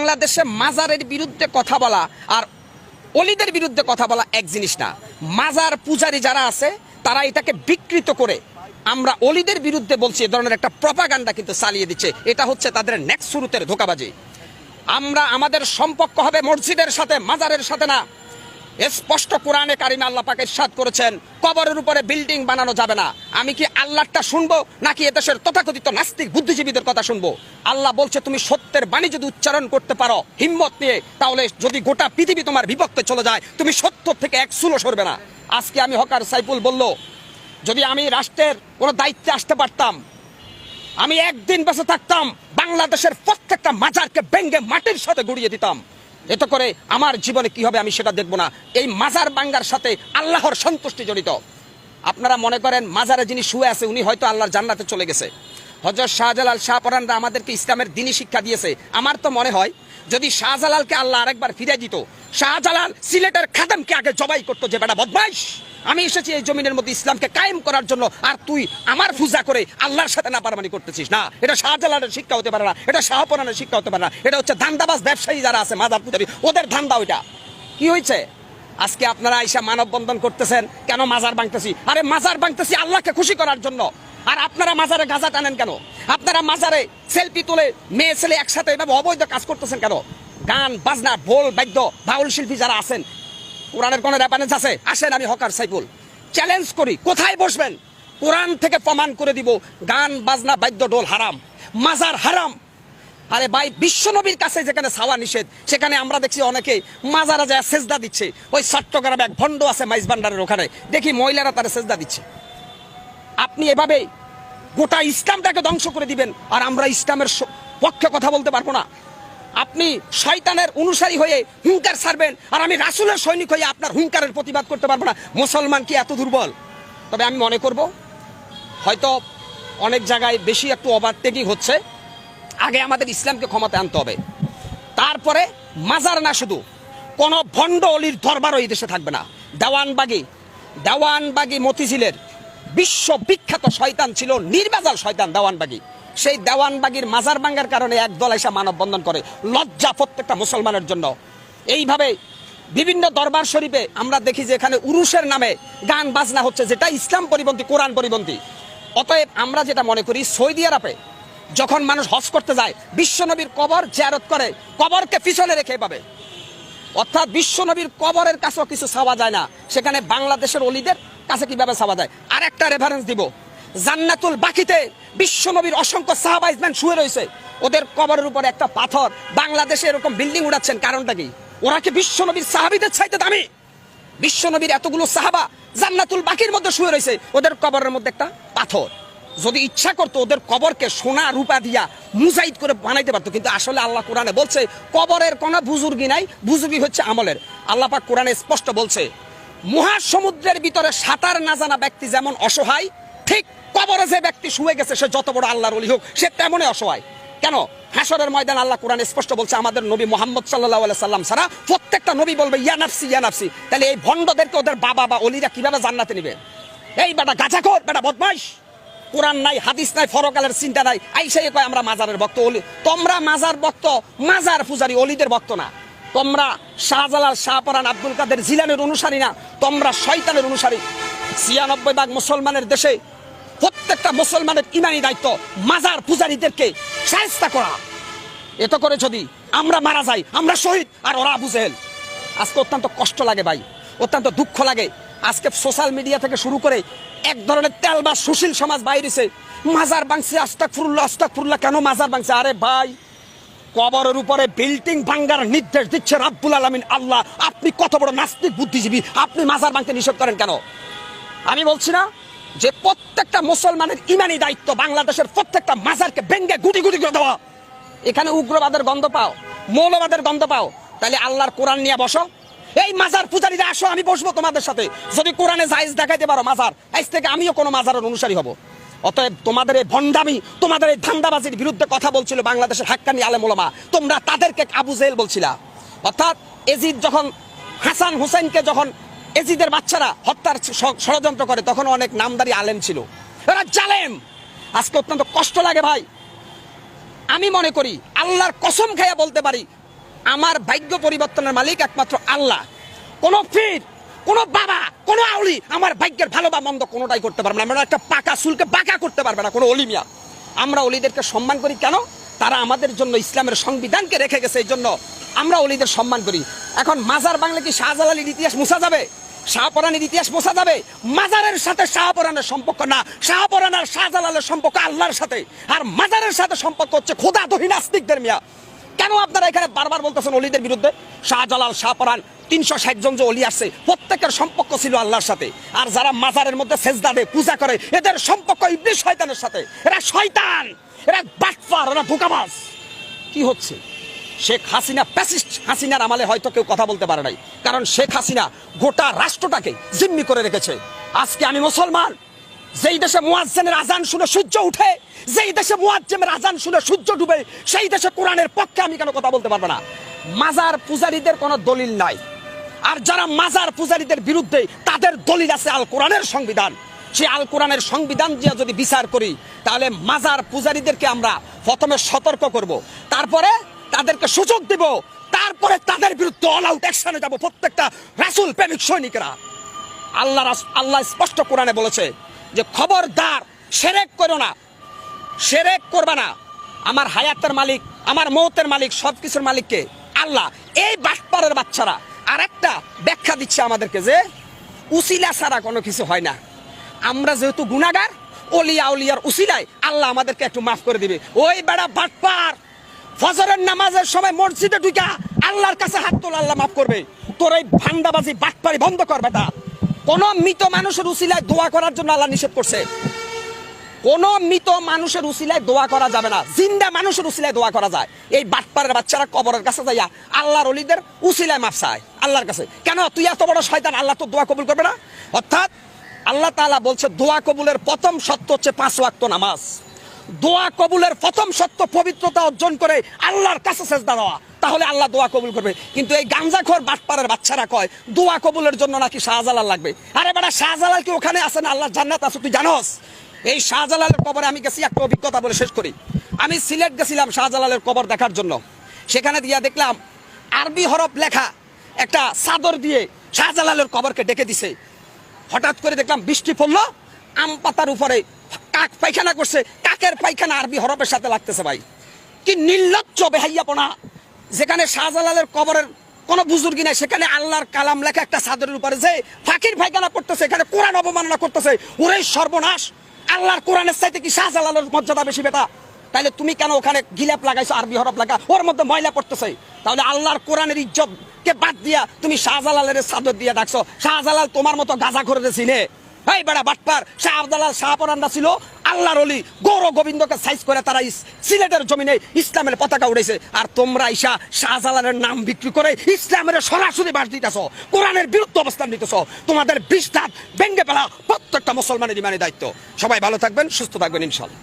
বাংলাদেশে মাজারের বিরুদ্ধে কথা বলা আর অলিদের বিরুদ্ধে কথা বলা এক জিনিস না। মাজার পূজারী যারা আছে তারা এটাকে বিকৃত করে আমরা অলিদের বিরুদ্ধে বলছি, এ ধরনের একটা প্রপাগান্ডা কিন্তু চালিয়ে দিচ্ছে। এটা হচ্ছে তাদের নেক্সট শুরুতের ধোঁকাবাজি। আমরা আমাদের সম্পর্ক হবে মসজিদের সাথে, মাজারের সাথে না। স্পষ্ট কোরআনে কারিমে আল্লাহ পাক ইরশাদ করেছেন কবরের উপরে বিল্ডিং বানানো যাবে না। আমি কি আল্লাহটা শুনবো নাকি এদেশের তথাকথিত নাস্তিক বুদ্ধিজীবীদের কথা শুনবো? আল্লাহ বলছে তুমি সত্যের বাণী যদি উচ্চারণ করতে পারো হিম্মত নিয়ে, তাহলে যদি গোটা পৃথিবী তোমার বিপক্ষে চলে যায় তুমি সত্য থেকে এক চুলও সরবে না। আজকে আমি হকার সাইফুল বলল, যদি আমি রাষ্ট্রের কোনো দায়িত্বে আসতে পারতাম, আমি একদিন বেঁচে থাকতাম বাংলাদেশের প্রত্যেকটা মাজারকে ভেঙে মাটির সাথে গুড়িয়ে দিতাম। এতে করে আমার জীবনে কি হবে আমি সেটা দেখব না। এই মাজার ভাঙ্গার সাথে আল্লাহর সন্তুষ্টি জড়িত। আপনারা মনে করেন মাজারে যিনি শুয়ে আছে উনি হয়তো আল্লাহর জান্নাতে চলে গেছে। হযরত শাহজালাল শাহপরানরা আমাদেরকে ইসলামের দ্বীনি শিক্ষা দিয়েছে। আমার তো মনে হয় যদি শাহজালালকে আল্লাহ আরেকবার ফিরে দিত, শাহজালাল সিলেটের খাদেমকে আগে জবাই করতো যে বেটা বদমাইশ, আমি এসেছি এই জমিনের মধ্যে ইসলামকে কায়েম করার জন্য, আর তুই আমার পূজা করে আল্লাহর সাথে নাফরমানি করতেছিস। না, এটা শাহজালালের শিক্ষা হতে পারে না, এটা শাহপরানের শিক্ষা হতে পারে না। এটা হচ্ছে ধান্দাবাজ ব্যবসায়ী যারা আছে মাজার পূজারী, ওদের ধান্দা ওইটা। কি হয়েছে আজকে আপনারা আইসা মানববন্ধন করতেছেন কেন? মাজার ভাঙতেছি। আরে মাজার ভাঙতেছি আল্লাহকে খুশি করার জন্য। আর আপনারা মাজারে গাঁজা টানেন কেন? আপনারা মাজারে সেলফি তুলে মেয়ে ছেলে একসাথে এভাবে অবৈধ কাজ করতেছেন কেন? গান বাজনা ঢোল বাদ্য বাউল শিল্পী যারা আছেন, কোরআনের কোন রেফারেন্স আছে? আসেন, আমি হকার সাইফুল চ্যালেঞ্জ করি, কোথায় বসবেন? কোরআন থেকে প্রমাণ করে দিব গান বাজনা বাদ্য ঢোল হারাম, মাজার হারাম। আরে ভাই, বিশ্বনবীর কাছে যেখানে ছাওয়া নিষেধ, সেখানে আমরা দেখছি অনেকে মাজারা যায় সেজদা দিচ্ছে। ওই চট্টগ্রামে এক ভণ্ড আছে মাইজ ভান্ডারের ওখানে, দেখি মহিলারা তারা সেজদা দিচ্ছে। আপনি এভাবে গোটা ইসলামটাকে ধ্বংস করে দিবেন আর আমরা ইসলামের পক্ষে কথা বলতে পারবো না। আপনি শয়তানের অনুসারী হয়ে হুঙ্কার ছাড়বেন আর আমি রাসূলের সৈনিক হয়ে আপনার হুঙ্কারের প্রতিবাদ করতে পারবো না। মুসলমান কি এত দুর্বল? তবে আমি মনে করব হয়তো অনেক জায়গায় বেশি একটু ওভারটেকিং হচ্ছে। আগে আমাদের ইসলামকে ক্ষমতায় আনতে হবে, তারপরে মাজার না শুধু কোন ভণ্ড অলির দরবারও এই দেশে থাকবে না। দেওয়ানবাগী মতিঝিলের বিশ্ববিখ্যাত শয়তান ছিল, নির্বাজাল শয়তান দেওয়ানবাগী। সেই দেওয়ানবাগীর মাজার ভাঙ্গার কারণে একদল এসে মানববন্ধন করে, লজ্জা প্রত্যেকটা মুসলমানের জন্য। এইভাবে বিভিন্ন দরবার শরীফে আমরা দেখি যে এখানে উরুসের নামে গান বাজনা হচ্ছে, যেটা ইসলাম পরিপন্থী, কোরআন পরিপন্থী। অতএব আমরা যেটা মনে করি, সৌদি আরবে যখন মানুষ হজ করতে যায় বিশ্বনবীর কবর জিয়ারত করে, কবরকে পিছনে রেখে পাবে, অর্থাৎ বিশ্বনবীর কবরের কাছেও কিছু চাওয়া যায় না, সেখানে বাংলাদেশের অলিদের কাছে কিভাবে চাওয়া যায়। আর একটা রেফারেন্স দিব, জান্নাতুল বাকিতে বিশ্বনবীর অসংখ্য সাহাবা ইজমান শুয়ে রয়েছে, ওদের কবরের উপরে একটা পাথর। বাংলাদেশে এরকম বিল্ডিং উড়াচ্ছেন, কারণটা কি? ওরা কি বিশ্বনবীর সাহাবীদের চাইতে দামি? বিশ্বনবীর এতগুলো সাহাবা জান্নাতুল বাকির মধ্যে শুয়ে রয়েছে, ওদের কবরের মধ্যে একটা পাথর। যদি ইচ্ছা করতো ওদের কবরকে সোনা রূপা দিয়া মুজাহিদ করে বানাইতে পারতো, কিন্তু আসলে আল্লাহ কোরআনে বলছে কবরের কোনো বুজুর্গি নাই, বুজুর্গি হচ্ছে আমলের। আল্লাহ পাক কোরআনে স্পষ্ট বলছে মহাসমুদ্রের ভিতরে সাঁতার না জানা ব্যক্তি যেমন অসহায়, ঠিক কবরে যে ব্যক্তি শুয়ে গেছে সে যত বড় আল্লাহর ওলি হোক সে তেমনই অসহায়। কেন? হাসরের ময়দান আল্লাহ কোরআনে স্পষ্ট বলছে আমাদের নবী মুহাম্মদ সাল্লাল্লাহু আলাইহি সাল্লাম ছাড়া প্রত্যেকটা নবী বলবে ইয়া নাফসি ইয়া নাফসি। তাহলে এই ভণ্ডদেরকে ওদের বাবা বা অলিরা কিভাবে জান্নাতে নেবে? এই বেটা গাঁজাখোর, বেটা বদমাইশ, কোরআন নাই, হাদিস নাই, ফরকালের চিন্তা নাই, আইসাই কয় আমরা মাজারের ভক্ত। অলি তোমরা মাজার ভক্ত, মাজার পূজারী, অলিদের ভক্ত না। তোমরা শাহজালাল শাহপরান আব্দুল কাদের জিলানের অনুসারী না, তোমরা শয়তানের অনুসারী। ৯৬% মুসলমানের দেশে প্রত্যেকটা মুসলমানের ইমানি দায়িত্ব মাজার পূজারীদেরকে শায়েস্তা করা। এত করে যদি আমরা মারা যাই আমরা শহীদ আর ওরা আবু জেহেল। আজকে অত্যন্ত কষ্ট লাগে ভাই, অত্যন্ত দুঃখ লাগে। আজকে সোশ্যাল মিডিয়া থেকে শুরু করে এক ধরনের তেল বা সুশীল সমাজ বাইরেছে, মাজার ভাঙছে, আস্তাগফিরুল্লাহ আস্তাগফিরুল্লাহ। কেন মাজার ভাঙছে? আরে ভাই, কবরের উপরে বিল্ডিং ভাঙ্গার নির্দেশ দিচ্ছে রাব্বুল আলামিন আল্লাহ। আপনি কত বড় নাস্তিক বুদ্ধিজীবী, আপনি মাজার ভাঙতে নিষেধ করেন কেন? আমি বলছি না যে প্রত্যেকটা মুসলমানের ইমানি দায়িত্ব বাংলাদেশের প্রত্যেকটা মাজারকে ভেঙ্গে গুটি গুটি করে দেওয়া। এখানে উগ্রবাদের গন্ধ পাও, মৌলবাদের গন্ধ পাও, তাহলে আল্লাহর কোরআন নিয়ে বসো। এই মাজার পূজারীরা আসো, আমি বসবো তোমাদের সাথে। যদি কোরআনে জায়েজ দেখাইতে পারো মাজার, আজ থেকে আমিও কোনো মাজারের অনুসারী হব। অতএব তোমাদের এই ভণ্ডামি, তোমাদের এই ধান্দাবাজির বিরুদ্ধে কথা বলছিল বাংলাদেশের হাক্কানি আলেম ওলামা। তোমরা তাদেরকে আবু জেহেল বলছিলা। অর্থাৎ এজিদ যখন হাসান হুসাইনকে যখন এজিদের বাচ্চারা হত্যার ষড়যন্ত্র করে, তখন অনেক নামদারি আলেম ছিল, এরা জালেম। আজকে অত্যন্ত কষ্ট লাগে ভাই। আমি মনে করি, আল্লাহর কসম খাইয়া বলতে পারি, আমার ভাগ্য পরিবর্তনের মালিক একমাত্র আল্লাহ। কোন পীর, কোন বাবা, কোন আউলি আমার ভাগ্যের ভালো বা মন্দ কোনোটাই করতে পারবে না। আমরা একটা পাকা চুলকে বাঁকা করতে পারবে না কোনো অলিমিয়া। আমরা অলিদেরকে সম্মান করি কেন? তারা আমাদের জন্য ইসলামের সংবিধানকে রেখে গেছে, এই জন্য আমরা অলিদের সম্মান করি। এখন মাজার বাংলা কি শাহজালালির ইতিহাস মুছা যাবে? শাহপরানের ইতিহাস মোছা যাবে? মাজারের সাথে শাহপরানের সম্পর্ক না, শাহপরান আর শাহজালালের সম্পর্ক আল্লাহর সাথে, আর মাজারের সাথে সম্পর্ক হচ্ছে খোদাদহী নাস্তিকদের। মিয়া কেন আপনারা এখানে বারবার বলতেছেন অলিদের বিরুদ্ধে? শাহজালাল, শাহপরান 360 জন যে অলি আসছে প্রত্যেকের সম্পর্ক ছিল আল্লাহর সাথে। আর যারা মাজারের মধ্যে সেজদা দেয়, পূজা করে, এদের সম্পর্ক ইবলিস শয়তানের সাথে। এরা শয়তান, এরা বাটপার, এরা ধোঁকাবাজ। কি হচ্ছে? শেখ হাসিনা ফ্যাসিস্ট হাসিনার আমলে হয়তো কেউ কথা বলতে পারে নাই, কারণ শেখ হাসিনা গোটা রাষ্ট্রটাকে জিম্মি করে রেখেছে। আজকে আমি মুসলমান, যেই দেশে মুয়াজ্জিনের আজান শুনে সূর্য উঠে, যেই দেশে মুয়াজ্জিনের আজান শুনে সূর্য ডুবে, সেই দেশে কোরআনের পক্ষে আমি কেন কথা বলতে পারবো না? মাজার পূজারীদের কোনো দলিল নাই, আর যারা মাজার পূজারীদের বিরুদ্ধে তাদের দলিল আছে আল কোরআনের সংবিধান। সেই আল কোরআনের সংবিধান দিয়ে যদি বিচার করি, তাহলে মাজার পূজারীদেরকে আমরা প্রথমে সতর্ক করব, তারপরে তাদেরকে সুযোগ দেব, তারপরে তাদের বিরুদ্ধে অল আউট অ্যাকশনে যাব প্রত্যেকটা রাসূল প্রেমিক সৈনিকরা। আল্লাহ স্পষ্ট কোরআনে বলেছে যে খবরদার শিরক করো না, শিরক করবে না। আমার হায়াতের মালিক, আমার মওতের মালিক, সবকিছুর মালিককে আল্লাহ। এই বাটপারের বাচ্চারা আরেকটা ব্যাখ্যা দিচ্ছে আমাদেরকে যে উসিলা ছাড়া কোনো কিছু হয় না। আমরা যেহেতু গুনাহগার, ওলিয়া আউলিয়ার উসিলায় আল্লাহ আমাদেরকে একটু মাফ করে দিবে। ওই বেড়া বাটপার, ফজরের নামাজের সময় মসজিদে ঢুকা আল্লাহর কাছে হাত তোলা, আল্লাহ মাফ করবে। তোর এই ভান্ডাবাজি বাটপারি বন্ধ কর বেটা। কোন মৃত মানুষের উসিলায় দোয়া করার জন্য আল্লাহ নিষেধ করছে। কোন মৃত মানুষের উসিলায় দোয়া করা যাবে না, জিন্দা মানুষের উসিলায় দোয়া করা যায়। এই বাটপারের বাচ্চারা কবরের কাছে যাইয়া আল্লাহর ওলিদের উসিলায় মাফ চায় আল্লাহর কাছে। কেন? তুই এত বড় শয়তান, আল্লাহ তো দোয়া কবুল করবে না। অর্থাৎ আল্লাহ তাআলা বলছে দোয়া কবুলের প্রথম শর্ত হচ্ছে 5 ওয়াক্ত নামাজ। দোয়া কবুলের প্রথম শর্ত পবিত্রতা অর্জন করে আল্লাহর কাছে সেজদা দেওয়া, তাহলে আল্লাহ দোয়া কবুল করবে। কিন্তু এই গাঞ্জাখোর বাটপারের বাচ্চারা কয় দোয়া কবুলের জন্য নাকি শাহজালাল লাগবে। আরে বেটা, শাহজালাল কি ওখানে আছে না আল্লাহর জান্নাত আছে তুই জানোস? এই শাহজালালের কবরে আমি গেছি, একটা অভিজ্ঞতা বলে শেষ করি। আমি সিলেট গেছিলাম শাহজালালের কবর দেখার জন্য। সেখানে দিয়া দেখলাম আরবি হরফ লেখা একটা চাদর দিয়ে শাহজালালের কবরকে ডেকে দিছে। হঠাৎ করে দেখলাম বৃষ্টি পড়লো, আম পাতার উপরে কাক পায়খানা করছে, কাকের পায়খানা আরবি হরফের সাথে লাগতেছে। ভাই কি নির্লজ্জ বেহাইয়াপনা! যেখানে শাহজালালের কবরের কোনো বুজুর্গি নাই, সেখানে আল্লাহর কালাম লেখা একটা চাদরের উপরে যে ফাকির পায়খানা করতেছে, এখানে কোরআন অবমাননা করতেছে। ওরে সর্বনাশ! আল্লাহর কোরআনের চাইতে কি শাহজালালের মর্যাদা বেশি বেটা? তাহলে তুমি কেন ওখানে গিলাপ লাগাইছো, আরবি হরফ লাগা, ওর মধ্যে ময়লা পড়তেছে? তাহলে আল্লাহর কোরআনের ইজ্জত কে বাদ দিয়া তুমি শাহজালালের চাদর দিয়ে ডাকছো। শাহজালাল তোমার মতো গাঁজা করে চিনে? এই বেড়া বাটপার! শাহজালাল, শাহপরানরা ছিল আল্লাহর ওলি, গৌর গোবিন্দকে সাইজ করে তারা সিলেটের জমিনে ইসলামের পতাকা উড়াইছে। আর তোমরা ইসা শাহজালালের নাম বিক্রি করে ইসলামের সরাসরি বাস দিতেছ, কোরআনের বিরুদ্ধে অবস্থান নিতেছ। তোমাদের বিস্তার ভেঙ্গে ফেলা প্রত্যেকটা মুসলমানের ইমানি দায়িত্ব। সবাই ভালো থাকবেন, সুস্থ থাকবেন ইনশাআল্লাহ।